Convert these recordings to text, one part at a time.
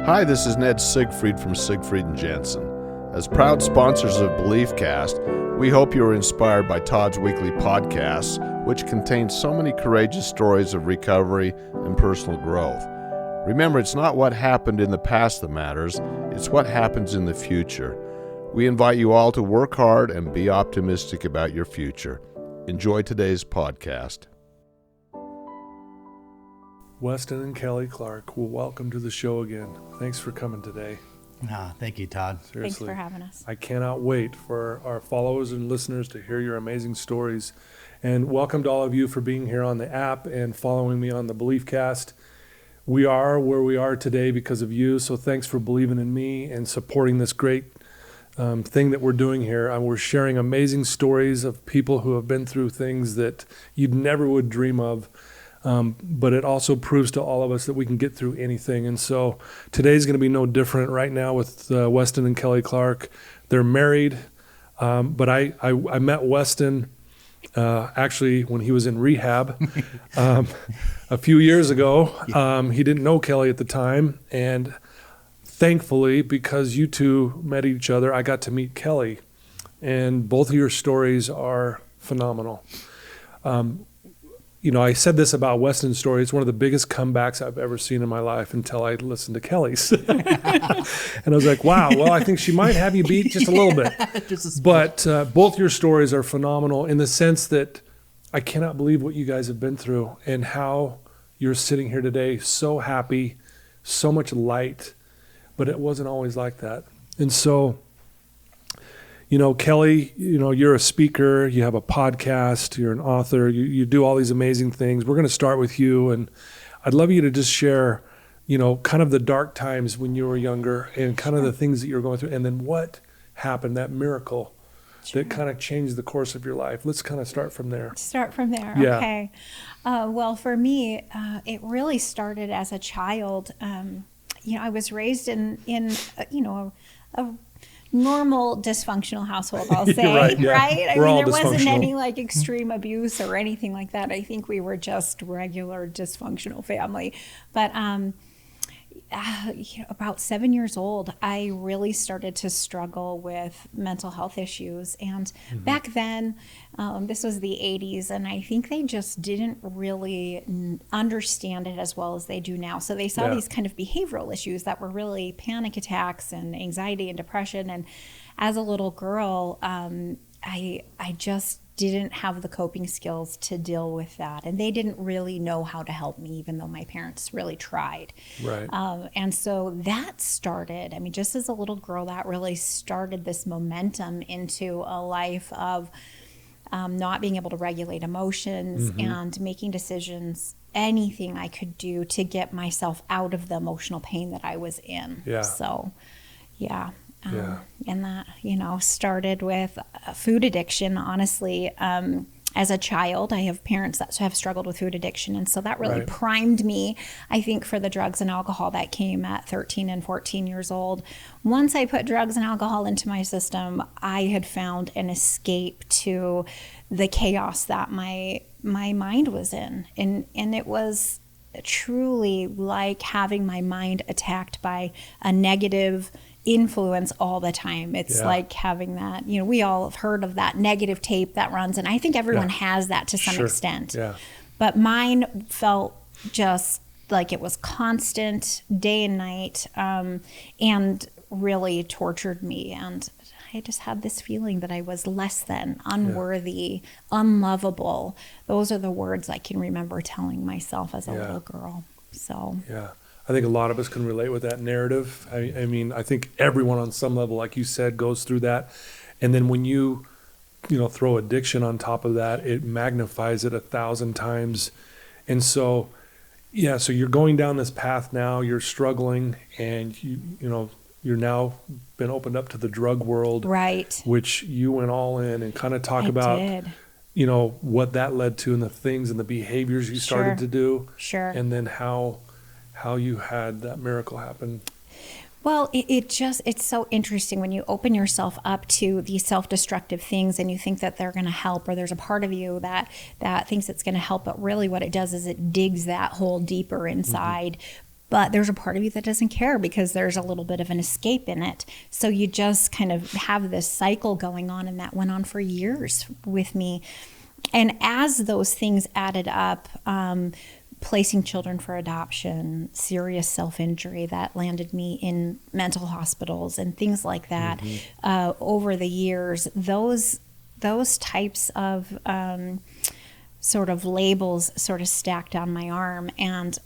Hi, this is Ned Siegfried from Siegfried and Jensen. As proud sponsors of BeliefCast, we hope you are inspired by Todd's weekly podcasts, which contain so many courageous stories of recovery and personal growth. Remember, it's not what happened in the past that matters, it's what happens in the future. We invite you all to work hard and be optimistic about your future. Enjoy today's podcast. Weston and Kelly Clark, well, welcome to the show again. Thanks for coming today. Thank you, Todd. Seriously. Thanks for having us. I cannot wait for our followers and listeners to hear your amazing stories. And welcome to all of you for being here on the app and following me on the BeliefCast. We are where we are today because of you, so thanks for believing in me and supporting this great thing that we're doing here. We're sharing amazing stories of people who have been through things that you'd never would dream of. But it also proves to all of us that we can get through anything. And so today's going to be no different right now with Weston and Kelly Clark. They're married, but I met Weston actually when he was in rehab a few years ago. He didn't know Kelly at the time. And thankfully, because you two met each other, I got to meet Kelly. And both of your stories are phenomenal. You know, I said this about Weston's story. It's one of the biggest comebacks I've ever seen in my life until I listened to Kelly's. And I was like, wow, well, I think she might have you beat just a little bit. But both your stories are phenomenal in the sense that I cannot believe what you guys have been through and how you're sitting here today so happy, so much light, but it wasn't always like that. And so, you know, Kelly, you know, you're a speaker, you have a podcast, you're an author, you do all these amazing things. We're going to start with you, and I'd love you to just share, you know, kind of the dark times when you were younger and kind of the things that you were going through, and then what happened, that miracle that kind of changed the course of your life. Let's kind of start from there. Yeah. Okay. Well, for me, it really started as a child. You know, I was raised in you know, a normal dysfunctional household, I'll say, right? I mean, there wasn't any like extreme abuse or anything like that. I think we were just regular dysfunctional family. But you know, about 7 years old, I really started to struggle with mental health issues. And back then, this was the 80s, and I think they just didn't really understand it as well as they do now. So they saw these kind of behavioral issues that were really panic attacks and anxiety and depression. And as a little girl, I just didn't have the coping skills to deal with that. And they didn't really know how to help me, even though my parents really tried. Right. And so that started, I mean, just as a little girl, that really started this momentum into a life of not being able to regulate emotions and making decisions, anything I could do to get myself out of the emotional pain that I was in. Yeah. So, yeah. And that, you know, started with food addiction, honestly. As a child, I have parents that have struggled with food addiction. And so that really primed me, I think, for the drugs and alcohol that came at 13 and 14 years old. Once I put drugs and alcohol into my system, I had found an escape to the chaos that my mind was in. And it was truly like having my mind attacked by a negative influence all the time. It's like having that, you know, we all have heard of that negative tape that runs, and I think everyone has that to some extent. But mine felt just like it was constant, day and night, and really tortured me. And I just had this feeling that I was less than, unworthy, unlovable. Those are the words I can remember telling myself as a little girl. So I think a lot of us can relate with that narrative. I mean, I think everyone on some level, like you said, goes through that. And then when you know, throw addiction on top of that, it magnifies it 1,000 times. And so, so you're going down this path now, you're struggling, and you know, you're now been opened up to the drug world. Right. Which you went all in, and kind of talk about, you know, what that led to and the things and the behaviors you started to do. And then how you had that miracle happen. Well, it's so interesting when you open yourself up to these self-destructive things and you think that they're going to help, or there's a part of you that thinks it's going to help, but really what it does is it digs that hole deeper inside. but there's a part of you that doesn't care because there's a little bit of an escape in it. So you just kind of have this cycle going on, and that went on for years with me. And as those things added up, placing children for adoption, serious self-injury that landed me in mental hospitals and things like that, over the years, those types of sort of labels sort of stacked on my arm and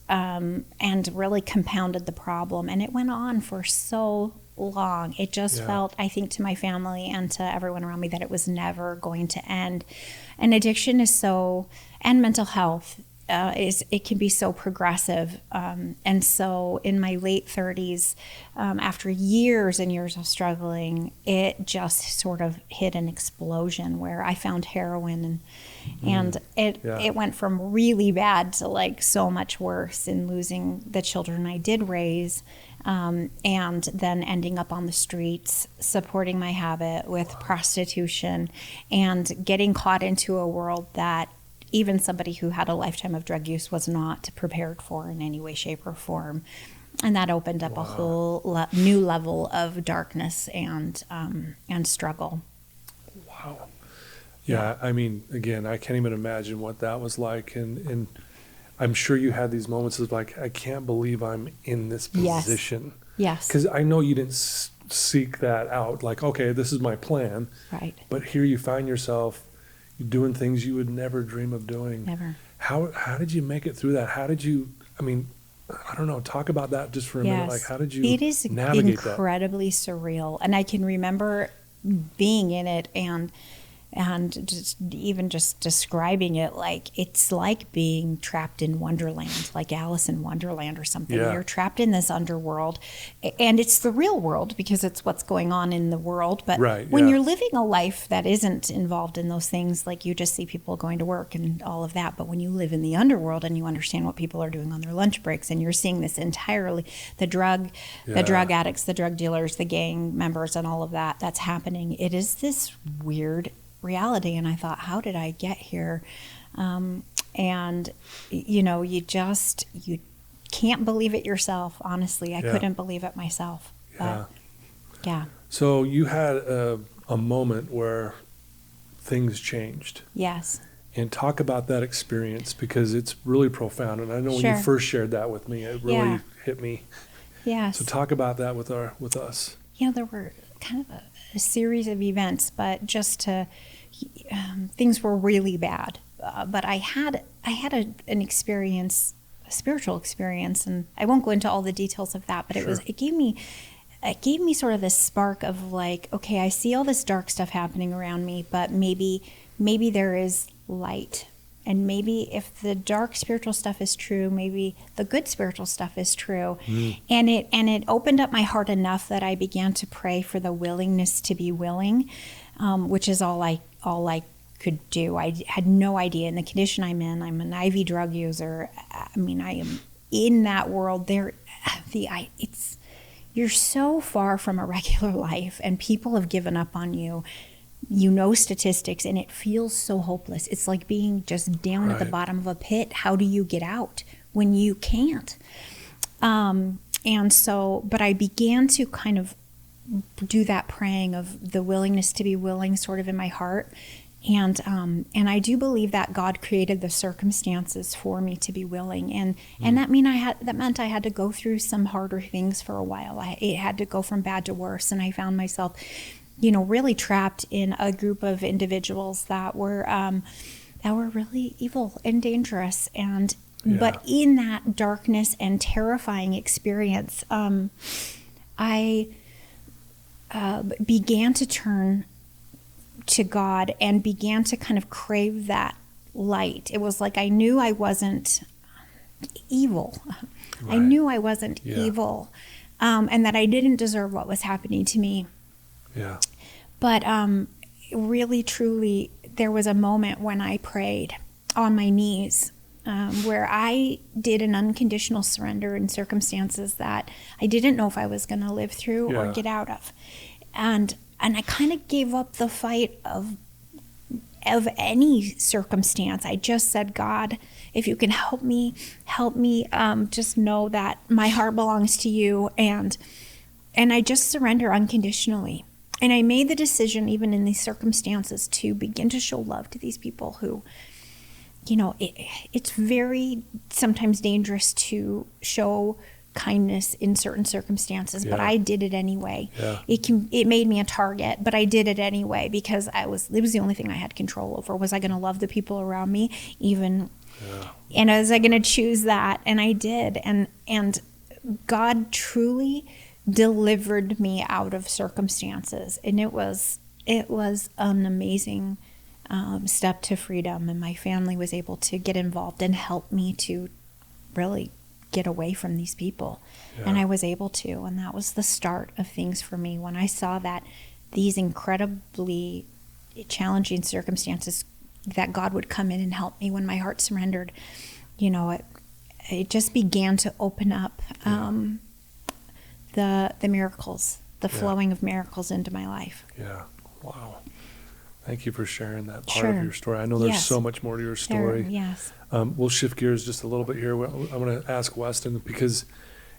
really compounded the problem. And it went on for so long. It just felt, I think, to my family and to everyone around me that it was never going to end. And addiction is and mental health, it can be so progressive. And so in my late 30s, after years and years of struggling, it just sort of hit an explosion where I found heroin, and it went from really bad to like so much worse in losing the children I did raise, and then ending up on the streets, supporting my habit with prostitution, and getting caught into a world that even somebody who had a lifetime of drug use was not prepared for in any way, shape, or form. And that opened up a whole new level of darkness and struggle. Wow. Yeah, I mean, again, I can't even imagine what that was like. And I'm sure you had these moments of like, I can't believe I'm in this position. Yes. Because I know you didn't seek that out. Like, okay, this is my plan. Right. But here you find yourself doing things you would never dream of doing. Never. How did you make it through that? How did you, I mean, I don't know, talk about that just for a minute. Like, how did you navigate that? It is incredibly surreal. And I can remember being in it and just describing it, like it's like being trapped in Wonderland, like Alice in Wonderland or something. You're trapped in this underworld, and it's the real world because it's what's going on in the world. But when you're living a life that isn't involved in those things, like you just see people going to work and all of that. But when you live in the underworld and you understand what people are doing on their lunch breaks, and you're seeing this entirely, the drug addicts, the drug dealers, the gang members, and all of that's happening. It is this weird reality. And I thought, how did I get here? And you know, you can't believe it yourself. Honestly, I couldn't believe it myself. But, So you had a moment where things changed. Yes. And talk about that experience, because it's really profound. And I know when you first shared that with me, it really hit me. Yes. So talk about that with us. Yeah, there were kind of a series of events, but just things were really bad. But I had an experience, a spiritual experience, and I won't go into all the details of that. But it gave me sort of this spark of like, okay, I see all this dark stuff happening around me, but maybe there is light. And maybe if the dark spiritual stuff is true, maybe the good spiritual stuff is true. And it opened up my heart enough that I began to pray for the willingness to be willing, which is all I could do. I had no idea in the condition I'm in. I'm an IV drug user. I mean, I am in that world. You're so far from a regular life, and people have given up on you. You know statistics, and it feels so hopeless. It's like being just down at the bottom of a pit. How do you get out when you can't? And so, but I began to kind of do that praying of the willingness to be willing sort of in my heart. And I do believe that God created the circumstances for me to be willing. And that meant I had to go through some harder things for a while. It had to go from bad to worse. And I found myself, really trapped in a group of individuals that were really evil and dangerous. And but in that darkness and terrifying experience, I began to turn to God and began to kind of crave that light. It was like I knew I wasn't evil. I knew I wasn't evil, and that I didn't deserve what was happening to me. Yeah. But really, truly, there was a moment when I prayed on my knees, where I did an unconditional surrender in circumstances that I didn't know if I was going to live through or get out of. And I kind of gave up the fight of any circumstance. I just said, God, if you can help me, just know that my heart belongs to you. And I just surrender unconditionally. And I made the decision, even in these circumstances, to begin to show love to these people who, it's very sometimes dangerous to show kindness in certain circumstances, but I did it anyway. Yeah. It made me a target, but I did it anyway because it was the only thing I had control over. Was I going to love the people around me even? Yeah. And was I going to choose that? And I did. And God truly delivered me out of circumstances, and it was an amazing step to freedom. And my family was able to get involved and help me to really get away from these people. And I was able to, and that was the start of things for me when I saw that these incredibly challenging circumstances, that God would come in and help me when my heart surrendered. It just began to open up the miracles, the flowing of miracles into my life. Yeah. Wow. Thank you for sharing that part of your story. I know there's so much more to your story. Yes. We'll shift gears just a little bit here. I'm going to ask Weston, because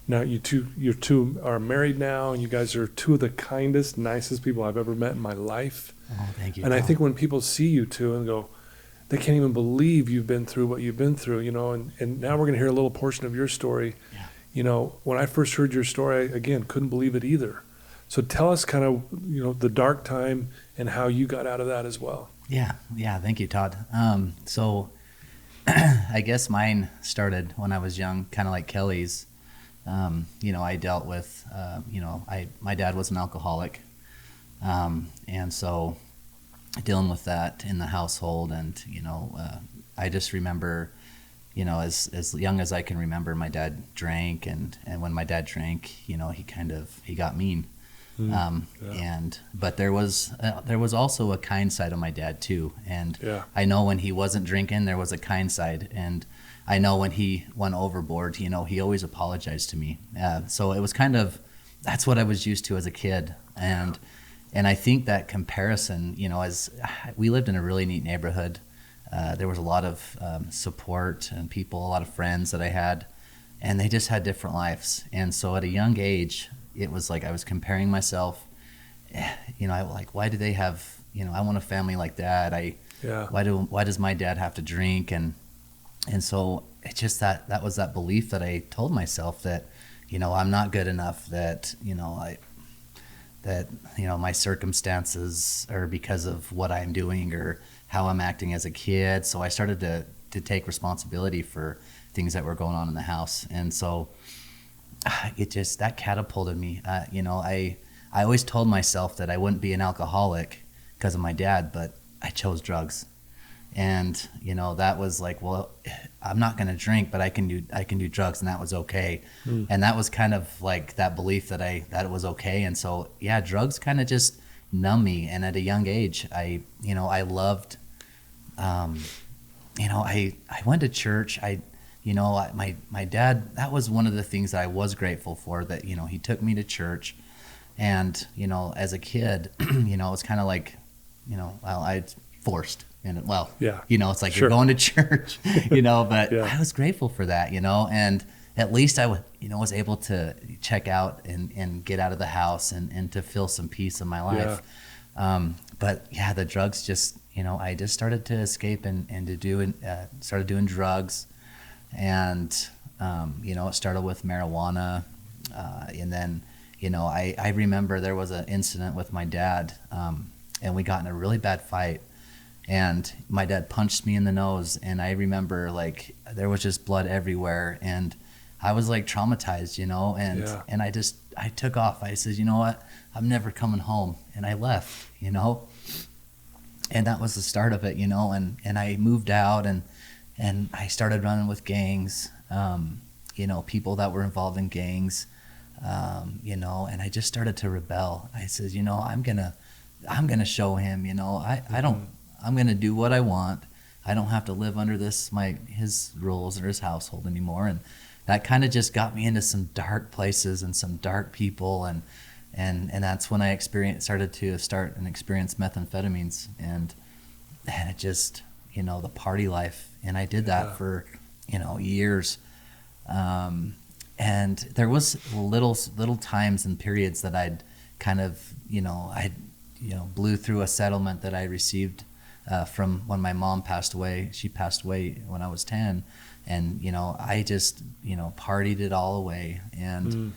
now you two are married now, and you guys are two of the kindest, nicest people I've ever met in my life. Oh, thank you. And Tom. I think when people see you two and go, they can't even believe you've been through what you've been through, and now we're going to hear a little portion of your story. Yeah. When I first heard your story, again, couldn't believe it either. So tell us kind of, the dark time and how you got out of that as well. Yeah. Thank you, Todd. So I guess mine started when I was young, kind of like Kelly's. I dealt with, my dad was an alcoholic. And so dealing with that in the household, and, I just remember, as young as I can remember, my dad drank, and when my dad drank, he got mean. But there was also a kind side of my dad too. And I know when he wasn't drinking, there was a kind side. And I know when he went overboard, he always apologized to me. So it was that's what I was used to as a kid. And I think that comparison, as we lived in a really neat neighborhood, there was a lot of support and people, a lot of friends that I had, and they just had different lives. And so at a young age, it was like I was comparing myself. Why do they have? I want a family like that. Why does my dad have to drink? And so it's just that was that belief that I told myself that, I'm not good enough. That my circumstances are because of what I'm doing or how I'm acting as a kid. So I started to take responsibility for things that were going on in the house. And so that catapulted me. I always told myself that I wouldn't be an alcoholic because of my dad, but I chose drugs. And, that was like, well, I'm not going to drink, but I can do drugs, and that was okay. And that was kind of like that belief that it was okay. And so, drugs kind of just numb me. And at a young age, I loved, I went to church. My dad, that was one of the things that I was grateful for, that, he took me to church. And, as a kid, it was kind of like, I forced. And it's like you're going to church, but I was grateful for that, and at least I was able to check out and get out of the house and to feel some peace in my life. But the drugs just, I just started to escape and started doing drugs. And, it started with marijuana. And then, I remember there was an incident with my dad, and we got in a really bad fight. And my dad punched me in the nose, and I remember there was just blood everywhere, and I was traumatized, and I took off. I said, you know what, I'm never coming home, and I left, and that was the start of it, and I moved out, and I started running with gangs, people that were involved in gangs, and I just started to rebel. I said, I'm gonna show him, I'm going to do what I want. I don't have to live under his rules or his household anymore. And that kind of just got me into some dark places and some dark people. And that's when I started to experience methamphetamines and it just, the party life. And I did that for years. And there was little times and periods that I'd kind of, blew through a settlement that I received from when my mom passed away. She passed away when I was 10. And, I just, partied it all away. And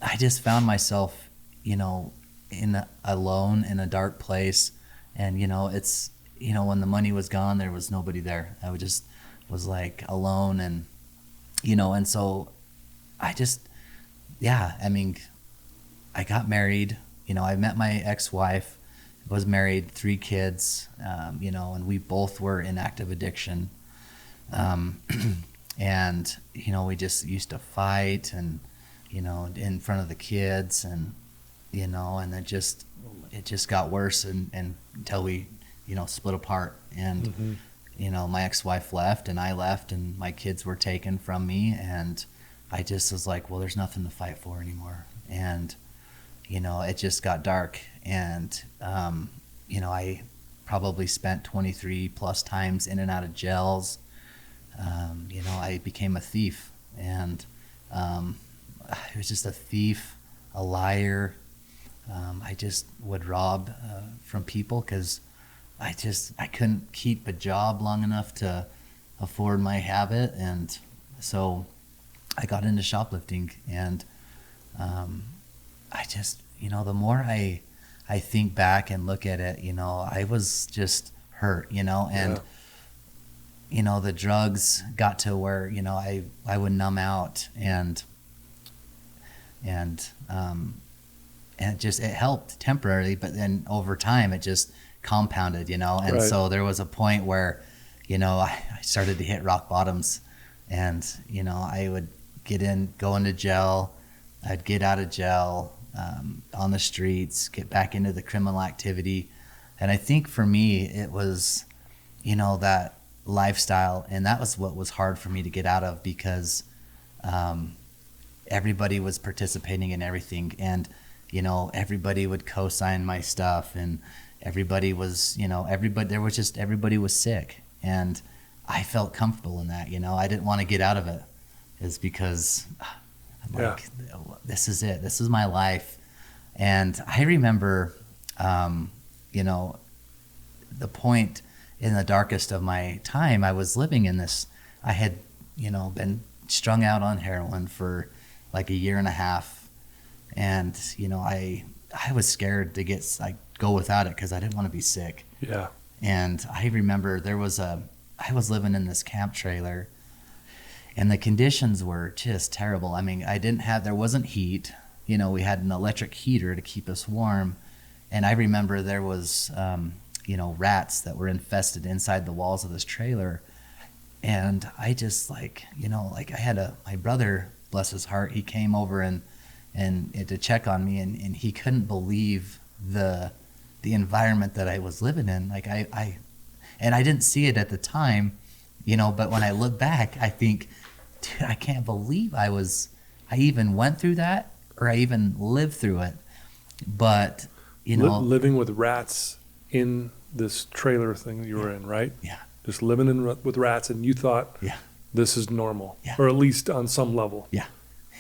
I just found myself, alone in a dark place. And, it's, when the money was gone, there was nobody there. I just was like alone. And, and so I just, I got married, I met my ex-wife, was married, 3 kids, and we both were in active addiction. And, we just used to fight and, in front of the kids and, and it just got worse and until we, split apart. And, my ex-wife left and I left and my kids were taken from me. And I just was like, well, there's nothing to fight for anymore. And, it just got dark. And, I probably spent 23 plus times in and out of jails. I became a thief, and I was just a thief, a liar. I just would rob from people because I couldn't keep a job long enough to afford my habit. And so I got into shoplifting, and I just, the more I think back and look at it, I was just hurt, and the drugs got to where, I would numb out and it helped temporarily, but then over time it just compounded, and Right. So there was a point where, I started to hit rock bottoms, and, I would go into jail, I'd get out of jail, on the streets, get back into the criminal activity. And I think for me, it was, that lifestyle, and that was what was hard for me to get out of because everybody was participating in everything, and everybody would co-sign my stuff, and everybody was everybody was sick, and I felt comfortable in that. I didn't want to get out of it, is because I'm like, this is it, this is my life. And I remember the point in the darkest of my time, I was living in this, I had, been strung out on heroin for like a year and a half. And, I was scared to go without it because I didn't want to be sick. Yeah. And I remember I was living in this camp trailer, and the conditions were just terrible. I mean, there wasn't heat. We had an electric heater to keep us warm. And I remember there was, rats that were infested inside the walls of this trailer. And I just I had my brother, bless his heart, he came over and to check on me, and he couldn't believe the environment that I was living in. And I didn't see it at the time, but when I look back, I think, dude, I can't believe I even went through that, or I even lived through it. But, living with rats in this trailer thing that you were in, right? Yeah. Just living with rats, and you thought, this is normal, or at least on some level. Yeah.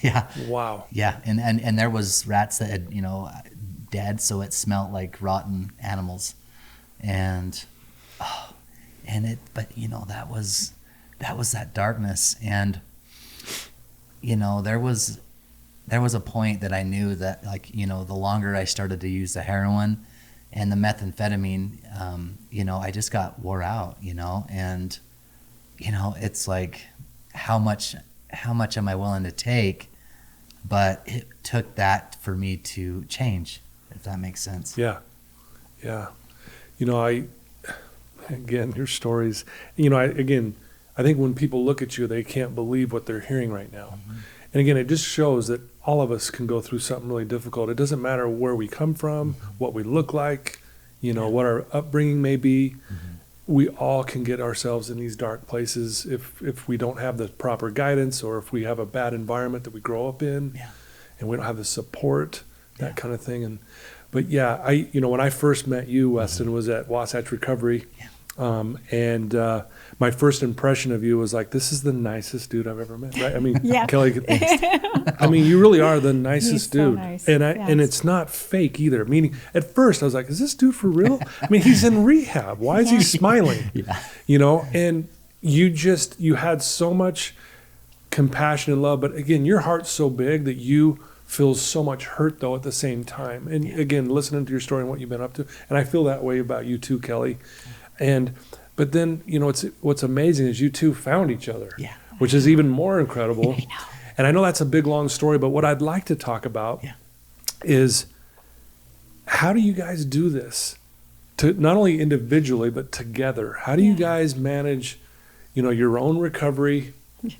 Yeah. Wow. Yeah. And there was rats that had, dead, so it smelled like rotten animals. And, that was that darkness. And, there was a point that I knew that, the longer I started to use the heroin and the methamphetamine, I just got wore out, and, it's like, how much am I willing to take? But it took that for me to change, if that makes sense. Yeah. Yeah. Again, your stories, I think when people look at you, they can't believe what they're hearing right now. Mm-hmm. And again, it just shows that all of us can go through something really difficult. It doesn't matter where we come from, what we look like, what our upbringing may be. Mm-hmm. We all can get ourselves in these dark places if we don't have the proper guidance, or if we have a bad environment that we grow up in, and we don't have the support, that kind of thing. But when I first met you, Weston, was at Wasatch Recovery. And my first impression of you was like, this is the nicest dude I've ever met, right? I mean, Yeah. Kelly, I mean, you really are the nicest He's so dude. nice. And Yes. and it's not fake either. Meaning, at first I was like, is this dude for real? I mean, he's in rehab. Why is he Yeah. smiling? Yeah. You know, and you had so much compassion and love, but again, your heart's so big that you feel so much hurt though at the same time. And again, listening to your story and what you've been up to, and I feel that way about you too, Kelly. But then, you know, what's amazing is you two found each other, Yeah. which is even more incredible. I know. And I know that's a big, long story, but what I'd like to talk about Yeah. is how do you guys do this? To not only individually, but together. How do you guys manage, you know, your own recovery,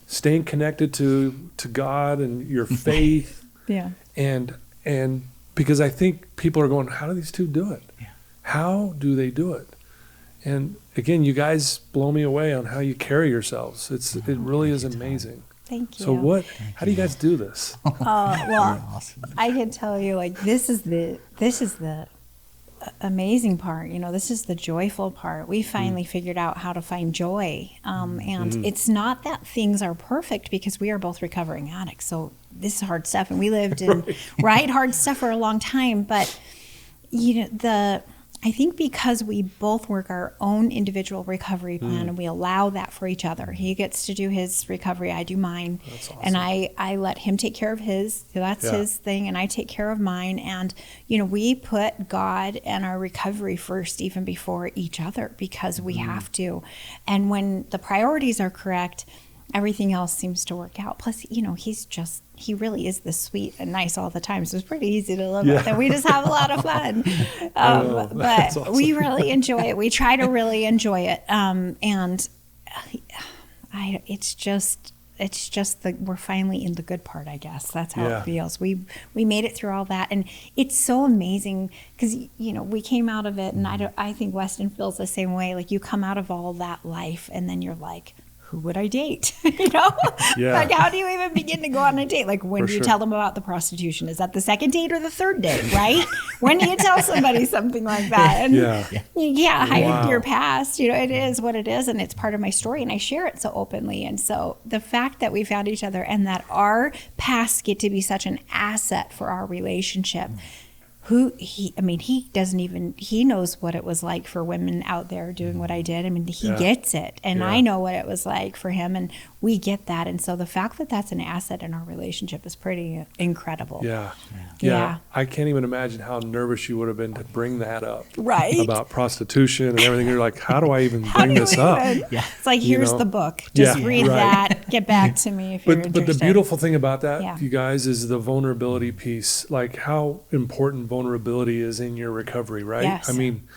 staying connected to God and your faith? Yeah. And because I think people are going, how do these two do it? Yeah. How do they do it? And again, you guys blow me away on how you carry yourselves. It really is amazing. Thank you. So how do you guys do this? Well, Awesome. I can tell you, like, this is the amazing part. You know, this is the joyful part. We finally figured out how to find joy. And it's not that things are perfect, because we are both recovering addicts. So this is hard stuff. And we lived in hard stuff for a long time. But, you know, I think because we both work our own individual recovery plan and we allow that for each other. He gets to do his recovery, I do mine. That's awesome. And I let him take care of his. So that's his thing, and I take care of mine. And, you know, we put God and our recovery first, even before each other, because we have to. And when the priorities are correct, everything else seems to work out. Plus, you know, he really is the sweet and nice all the time. So it's pretty easy to live with. And we just have a lot of fun. But awesome. we really enjoy it. We try to really enjoy it. It's just we're finally in the good part, I guess. That's how it feels. We made it through all that. And it's so amazing because, you know, we came out of it, and I think Weston feels the same way. Like, you come out of all that life and then you're like, who would I date? You know? Yeah. Like, how do you even begin to go on a date? Like, when do you tell them about the prostitution? Is that the second date or the third date, right? When do you tell somebody something like that? And hide your past. You know, it is what it is, and it's part of my story, and I share it so openly. And so the fact that we found each other and that our pasts get to be such an asset for our relationship. He knows what it was like for women out there doing what I did. I mean, he gets it. And I know what it was like for him, and we get that. And so the fact that that's an asset in our relationship is pretty incredible. Yeah. I can't even imagine how nervous you would have been to bring that up. Right. About prostitution and everything. You're like, how do I even bring this up? It's like, here's the book. Just read that. Get back to me if you're interested. But the beautiful thing about that, you guys, is the vulnerability piece. Like, how important vulnerability is in your recovery, right? Yes. I mean,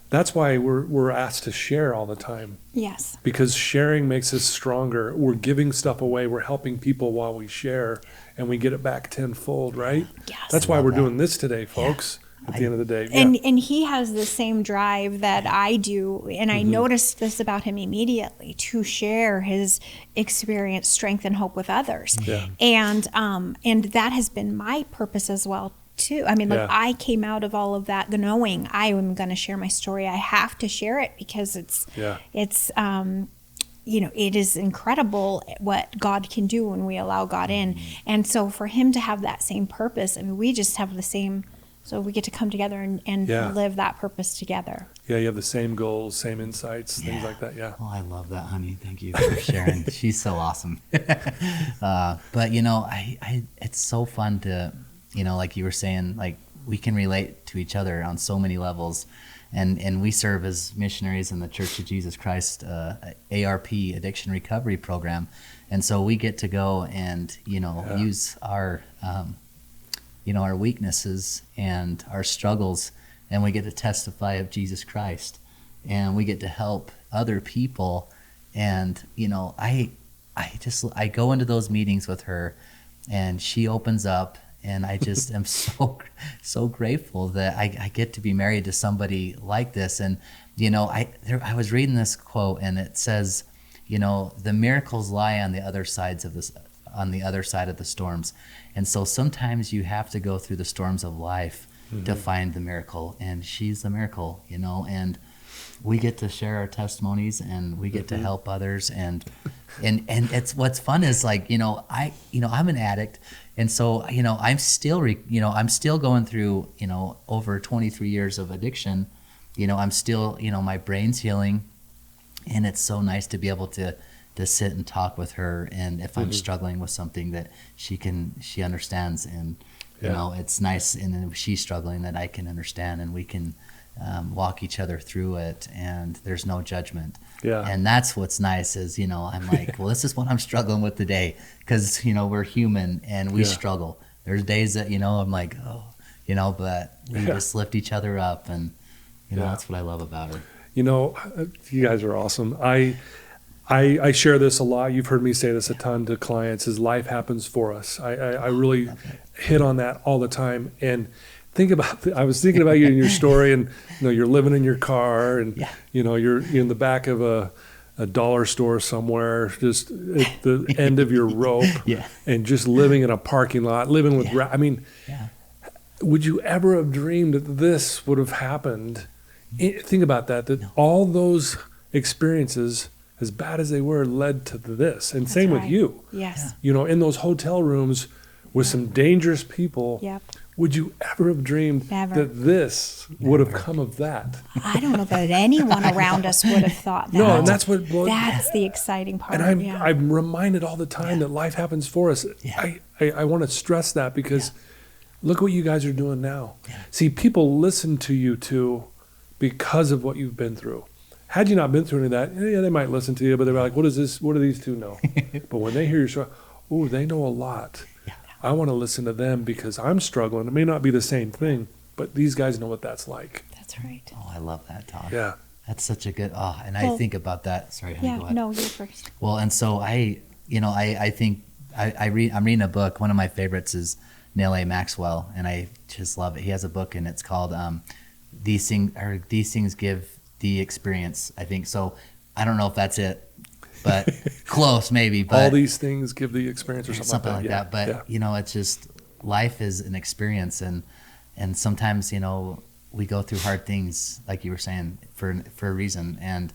that's why we're asked to share all the time. Yes. Because sharing makes us stronger. We're giving stuff away. We're helping people while we share, and we get it back tenfold, right? Yes. That's why we're doing this today, folks. At the end of the day. And he has the same drive that I do, and I noticed this about him immediately, to share his experience, strength, and hope with others. And that has been my purpose as well too. I mean, I came out of all of that, the knowing I am going to share my story. I have to share it because it's you know, it is incredible what God can do when we allow God in. And so for him to have that same purpose, I mean, we just have the same. So we get to come together and live that purpose together. Yeah, you have the same goals, same insights, things like that. Yeah. Oh, I love that, honey. Thank you for sharing. She's so awesome. But you know, I it's so fun to, you know, like you were saying, like, we can relate to each other on so many levels, and we serve as missionaries in the Church of Jesus Christ ARP Addiction Recovery Program, and so we get to go and, you know, use our you know, our weaknesses and our struggles, and we get to testify of Jesus Christ, and we get to help other people. And, you know, I go into those meetings with her, and she opens up, and I just am so grateful that I get to be married to somebody like this. And, you know, I was reading this quote, and it says, you know, the miracles lie on the other side of the storms. And so sometimes you have to go through the storms of life to find the miracle, and she's the miracle, you know. And we get to share our testimonies and we get to help others. And it's, what's fun is like, I'm an addict. And so, I'm still, I'm still going through, over 23 years of addiction. I'm still, my brain's healing, and it's so nice to be able to sit and talk with her. And if I'm struggling with something, that she understands, and, it's nice. And then if she's struggling, that I can understand, and we can walk each other through it, and there's no judgment. Yeah. And that's what's nice is, I'm like, well, this is what I'm struggling with today. Cause we're human and we struggle. There's days that, I'm like, oh, but we just lift each other up, and, that's what I love about her. You guys are awesome. I share this a lot. You've heard me say this a ton to clients, is life happens for us. I really hit on that all the time. And I was thinking about you and your story, and you're living in your car, and you're in the back of a dollar store somewhere, just at the end of your rope, and just living in a parking lot, living with would you ever have dreamed that this would have happened? Think about that all those experiences, as bad as they were, led to this. And same with you. Yes. In those hotel rooms with some dangerous people. Yep. Would you ever have dreamed that this would have come of that? I don't know that anyone around us would have thought that. No, and that's the exciting part. And I'm reminded all the time that life happens for us. Yeah. I want to stress that, because look what you guys are doing now. Yeah. See, people listen to you too because of what you've been through. Had you not been through any of that, they might listen to you, but they're like, what is this? What do these two know? But when they hear your story, they know a lot. Yeah. I want to listen to them because I'm struggling. It may not be the same thing, but these guys know what that's like. That's right. Oh, I love that, Todd. Yeah. That's such a good, I think about that. Sorry, honey, go ahead. No, you're first. Well, and so I think I'm reading a book. One of my favorites is Neil A. Maxwell, and I just love it. He has a book, and it's called These Things Give the Experience, I think. So I don't know if that's it, but close maybe. But all these things give the experience, or something like that. But it's just, life is an experience, and sometimes we go through hard things, like you were saying, for a reason, and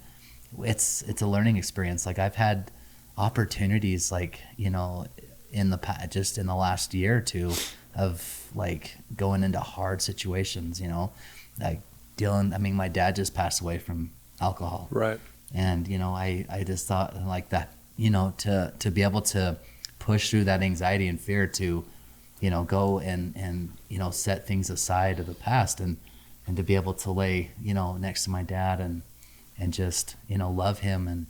it's a learning experience. Like, I've had opportunities, like in the last year or two, of like going into hard situations, like my dad just passed away from alcohol. Right. And, I just thought like that, to be able to push through that anxiety and fear to, go and set things aside of the past, and to be able to lay, next to my dad and just, love him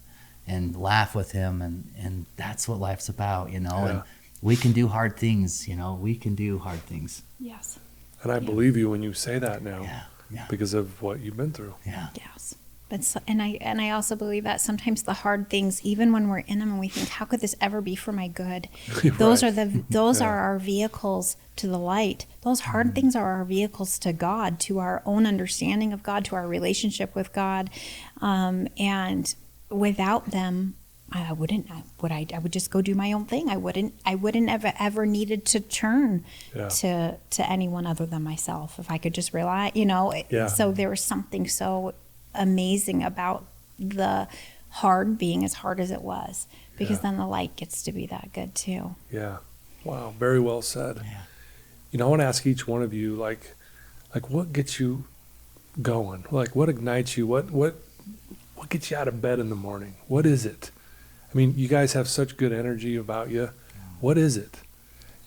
and laugh with him. And that's what life's about, and we can do hard things, we can do hard things. Yes. And I believe you when you say that now. Yeah. Because of what you've been through. Yeah. Yes. But and I also believe that sometimes the hard things, even when we're in them and we think, how could this ever be for my good? Those are our vehicles to the light. Those hard things are our vehicles to God, to our own understanding of God, to our relationship with God. And without them, I would just go do my own thing. I wouldn't have ever needed to turn to anyone other than myself, if I could just rely, So there was something so amazing about the hard being as hard as it was, because then the light gets to be that good too. Yeah. Wow. Very well said. Yeah. I want to ask each one of you, like what gets you going? Like, what ignites you? What gets you out of bed in the morning? What is it? I mean, you guys have such good energy about you. What is it?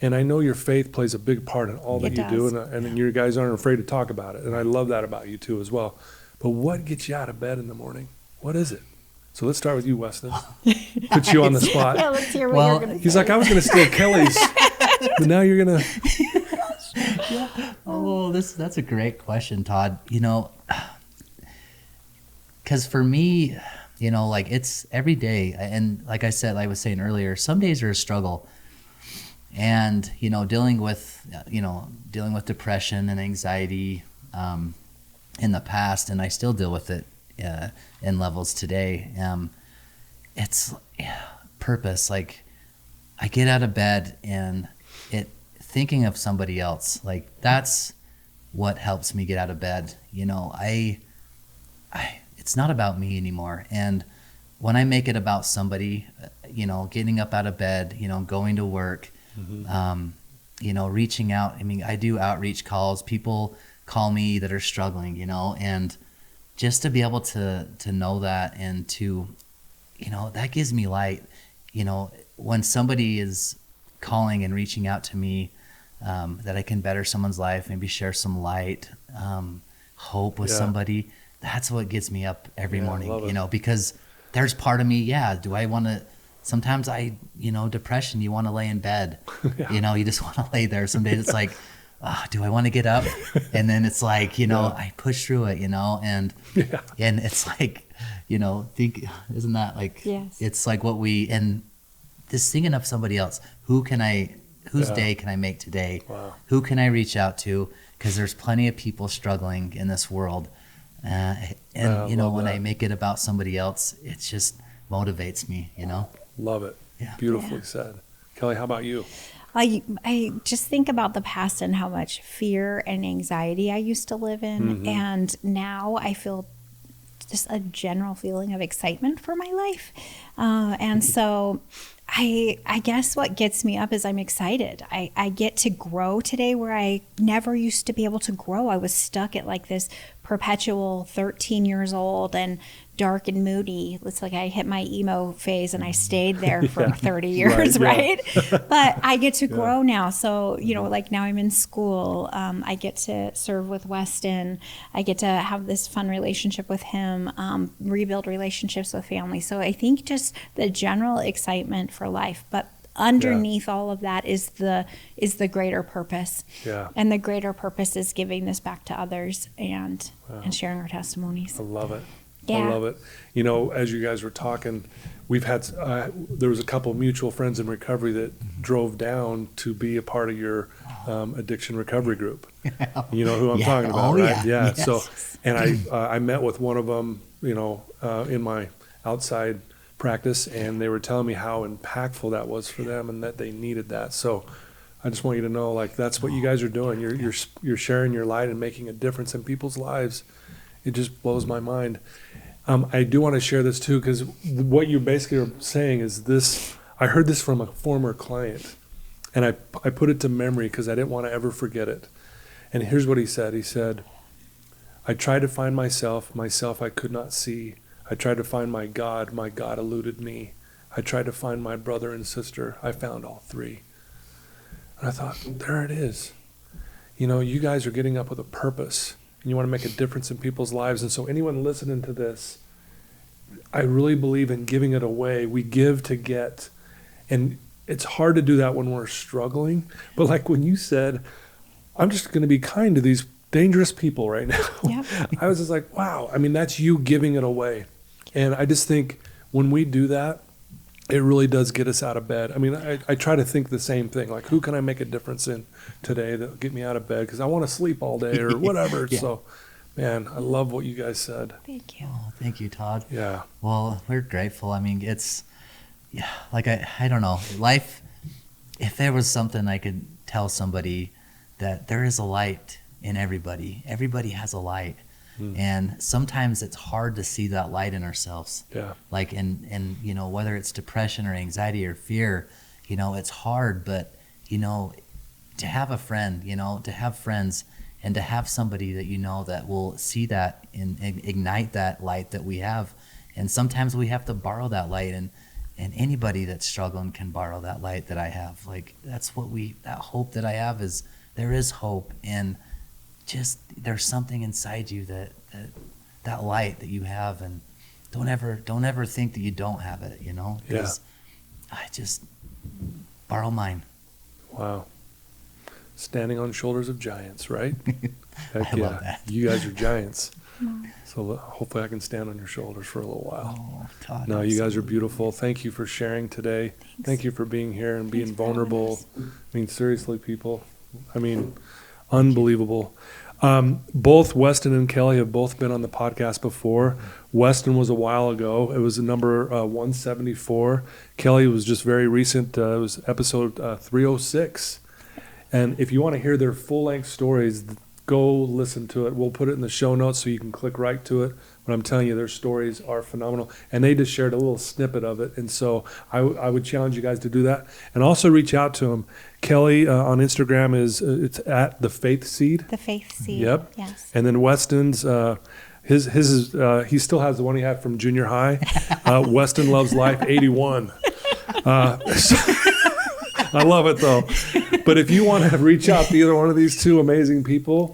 And I know your faith plays a big part in all that you do, and you guys aren't afraid to talk about it. And I love that about you too as well. But what gets you out of bed in the morning? What is it? So let's start with you, Weston. Put you on the spot. Yeah, let's hear what you're going to say. He's like, I was going to steal Kelly's, but now you're going to. Oh, that's a great question, Todd. Because for me, like, it's every day. And like I said, I was saying earlier, some days are a struggle. And, dealing with depression and anxiety in the past, and I still deal with it in levels today. It's purpose. Like, I get out of bed and thinking of somebody else, like, that's what helps me get out of bed. It's it's not about me anymore. And when I make it about somebody, getting up out of bed, going to work, reaching out. I mean, I do outreach calls. People call me that are struggling, and just to be able to know that, and to, that gives me light. When somebody is calling and reaching out to me, that I can better someone's life, maybe share some light, hope with somebody. That's what gets me up every morning, because there's part of me. Do I want to, sometimes depression, you want to lay in bed, you just want to lay there. Some days it's like, do I want to get up? And then it's like, I push through it, and it's like, isn't that like, yes. It's like and just thinking of somebody else, whose day can I make today? Wow. Who can I reach out to? Because there's plenty of people struggling in this world. When I make it about somebody else, it just motivates me, Love it. Yeah. Beautifully said. Kelly, how about you? I just think about the past and how much fear and anxiety I used to live in. And now I feel just a general feeling of excitement for my life. And so I guess what gets me up is I'm excited. I get to grow today where I never used to be able to grow. I was stuck at like this perpetual 13 years old and dark and moody. It's like I hit my emo phase and I stayed there for 30 years, right? But I get to grow now. So, like now I'm in school. I get to serve with Weston. I get to have this fun relationship with him, rebuild relationships with family. So I think just the general excitement for life. But underneath all of that is the greater purpose. Yeah. And the greater purpose is giving this back to others and sharing our testimonies. I love it. Yeah. I love it. As you guys were talking, we've had, there was a couple of mutual friends in recovery that drove down to be a part of your addiction recovery group. You know who I'm talking about, right? Yeah. Yes. So, and I met with one of them, in my outside practice, and they were telling me how impactful that was for them and that they needed that. So I just want you to know, like, that's what you guys are doing. You're sharing your light and making a difference in people's lives. It just blows my mind. I do want to share this too, because what you basically are saying is this. I heard this from a former client, and I put it to memory because I didn't want to ever forget it. And here's what he said. He said, I tried to find myself I could not see. I tried to find my God eluded me. I tried to find my brother and sister. I found all three. And I thought, there it is. You guys are getting up with a purpose. And you want to make a difference in people's lives. And so anyone listening to this, I really believe in giving it away. We give to get. And it's hard to do that when we're struggling. But like when you said, I'm just going to be kind to these dangerous people right now. Yep. I was just like, wow. I mean, that's you giving it away. And I just think when we do that, it really does get us out of bed. I mean, I try to think the same thing. Like, who can I make a difference in today that'll get me out of bed? Because I want to sleep all day or whatever. So, man, I love what you guys said. Thank you. Oh, thank you, Todd. Yeah. Well, we're grateful. I mean, it's, like I don't know. Life, if there was something I could tell somebody, that there is a light in everybody. Everybody has a light. And sometimes it's hard to see that light in ourselves. Yeah. Like, and whether it's depression or anxiety or fear, it's hard, but, to have a friend, to have friends and to have somebody that, that will see that and ignite that light that we have. And sometimes we have to borrow that light, and anybody that's struggling can borrow that light that I have. Like, that's what that hope that I have is there is hope, and just there's something inside you that light that you have, and don't ever think that you don't have it, because I just borrow mine. Wow. Standing on shoulders of giants, right? Heck I love that. You guys are giants. So hopefully I can stand on your shoulders for a little while. Oh, Todd, No, you guys are beautiful. Thank you for sharing today. Thanks. Thank you for being here and being Thanks for having vulnerable. us. I mean, seriously, people. I mean, unbelievable. Both Weston and Kelly have both been on the podcast before. Weston was a while ago. It was number 174. Kelly was just very recent. It was episode 306. And if you want to hear their full-length stories, go listen to it. We'll put it in the show notes so you can click right to it. But I'm telling you, their stories are phenomenal. And they just shared a little snippet of it. And so I would challenge you guys to do that. And also reach out to them. Kelly on Instagram it's at The Faith Seed. The Faith Seed. Yep. Yes. And then Weston's, his is, he still has the one he had from junior high. Weston Loves Life 81. I love it though. But if you want to reach out to either one of these two amazing people,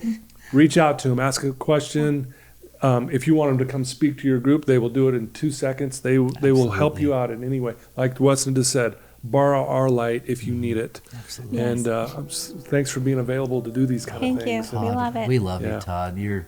reach out to them, ask a question. If you want them to come speak to your group, they will do it in 2 seconds. They will help you out in any way. Like Weston just said, borrow our light if you need it. Absolutely. And thanks for being available to do these kind Thank of things. you. We love it. We love Yeah. you, Todd. We You're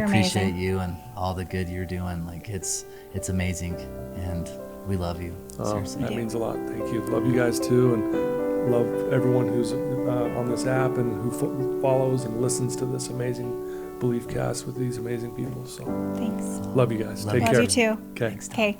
appreciate amazing. you and all the good you're doing. Like it's amazing, and we love you. Seriously. That means a lot. Thank you. Love you guys too, and love everyone who's on this app and who follows and listens to this amazing Belief Cast with these amazing people. So Thanks. love you guys. Love Take you. care. Love you too. Okay. Thanks, Todd. Okay.